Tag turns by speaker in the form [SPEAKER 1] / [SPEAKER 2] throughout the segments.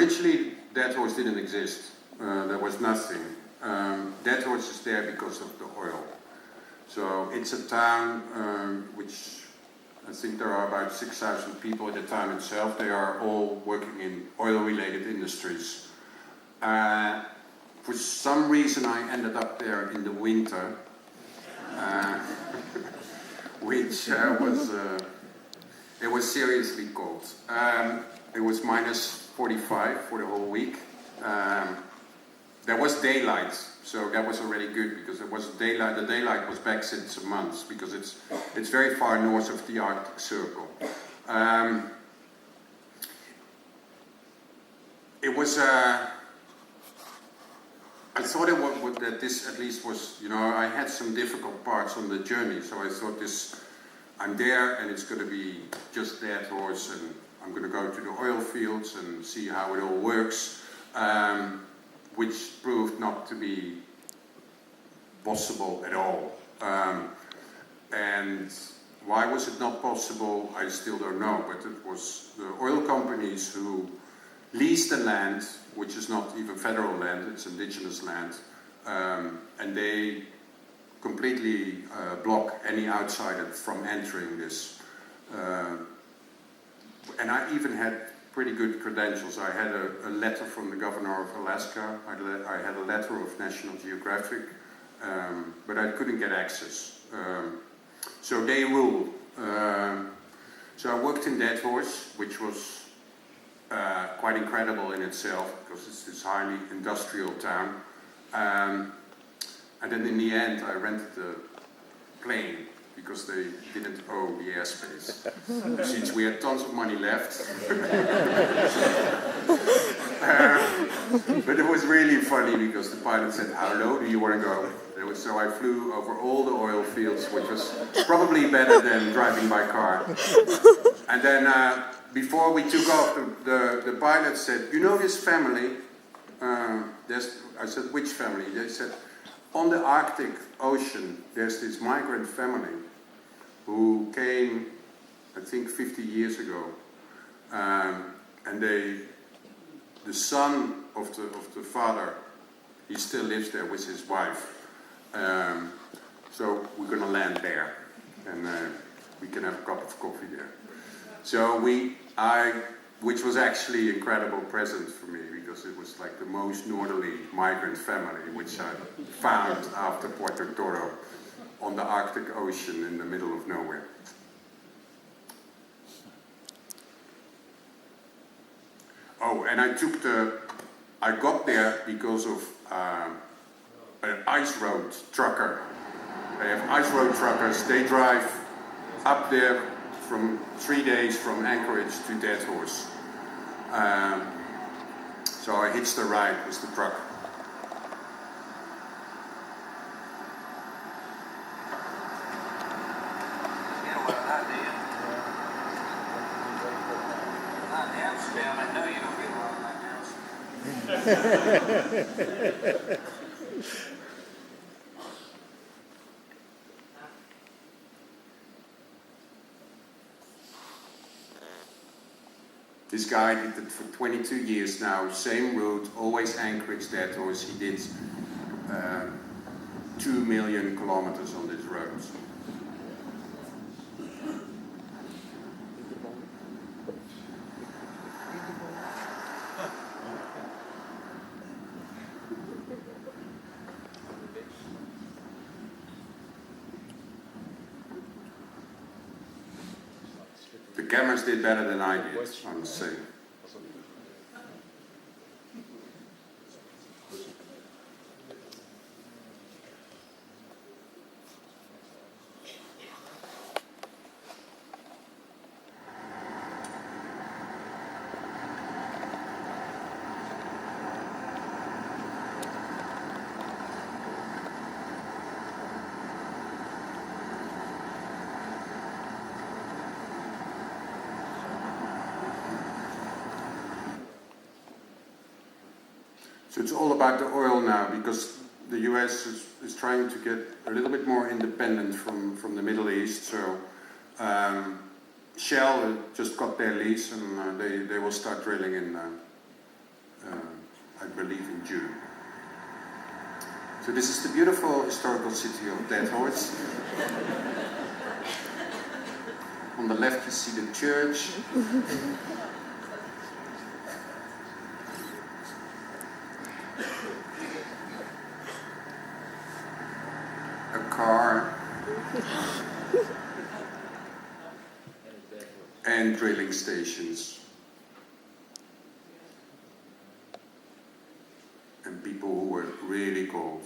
[SPEAKER 1] originally Dead Horse didn't exist. There was nothing. Dead Horse is there because of the oil. So it's a town which I think there are about 6,000 people at the town itself. They are all working in oil-related industries. For some reason I ended up there in the winter, which it was seriously cold. It was minus 45 for the whole week. There was daylight, so that was already good because there was daylight. The daylight was back since a month because it's very far north of the Arctic Circle. It was. I thought that this at least was, I had some difficult parts on the journey, so I thought I'm there and it's going to be just Dead Horse and I'm going to go to the oil fields and see how it all works, which proved not to be possible at all. And why was it not possible, I still don't know, but it was the oil companies who leased the land, which is not even federal land, it's indigenous land, and they completely block any outsider from entering this. And I even had pretty good credentials. I had a letter from the governor of Alaska, I had a letter of National Geographic, but I couldn't get access. So they ruled. So I worked in Dead Horse, which was quite incredible in itself because it's this highly industrial town. And then in the end I rented a plane because they didn't own the airspace. Since we had tons of money left. But it was really funny because the pilot said, "How low do you want to go?" So I flew over all the oil fields, which was probably better than driving by car. And then before we took off, the pilot said, "You know this family?" I said, "Which family?" They said, "On the Arctic Ocean, there's this migrant family who came, I think, 50 years ago. And the son of the father, he still lives there with his wife. So we're going to land there, and we can have a cup of coffee there." So which was actually an incredible present for me because it was like the most northerly migrant family which I found after Puerto Toro on the Arctic Ocean in the middle of nowhere. Oh, and I got there because of an ice road trucker. They have ice road truckers. They drive up there from 3 days from Anchorage to Dead Horse. So I hitched a ride with the truck.
[SPEAKER 2] I know you don't get a lot of that.
[SPEAKER 1] This guy did it for 22 years now, same route, always Anchorage, Dead Horse. He did 2 million kilometers on this road. The cameras did better than I did, I must say. So it's all about the oil now, because the US is trying to get a little bit more independent from the Middle East. So Shell just got their lease, and they will start drilling in I believe in June. So this is the beautiful historical city of Dead Horse. On the left you see the church. A car. And drilling stations. And people who were really cold.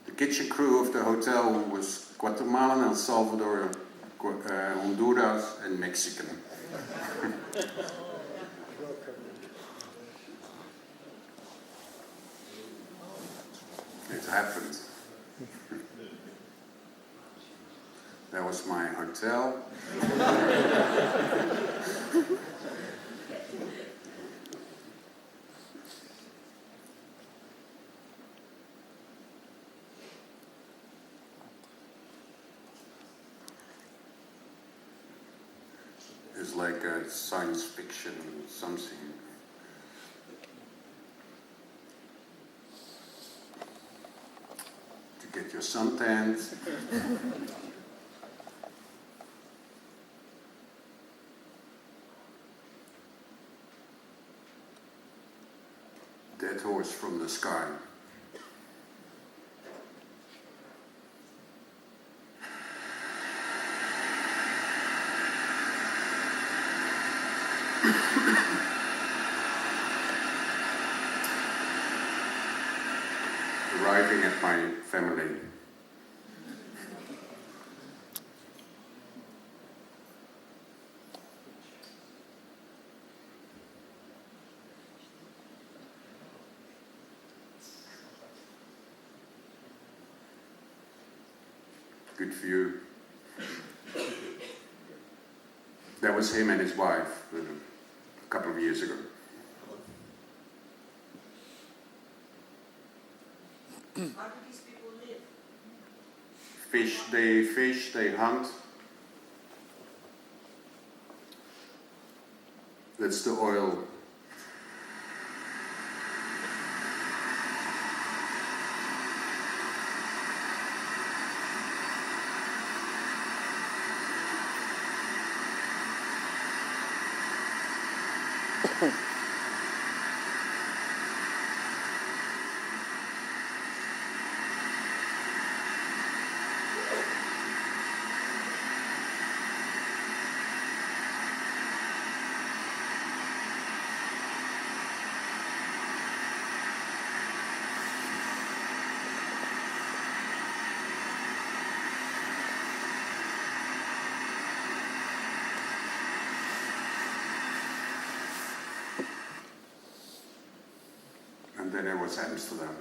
[SPEAKER 1] The kitchen crew of the hotel was Guatemalan, El Salvador, Honduras and Mexican. It happened. That was my hotel. It's like a science fiction something. To get your suntanned. Dead horse from the sky. Arriving at my family. Good view. That was him and his wife a couple of years ago.
[SPEAKER 3] How do these people live?
[SPEAKER 1] Fish, they hunt. That's the oil. And then it was Amsterdam.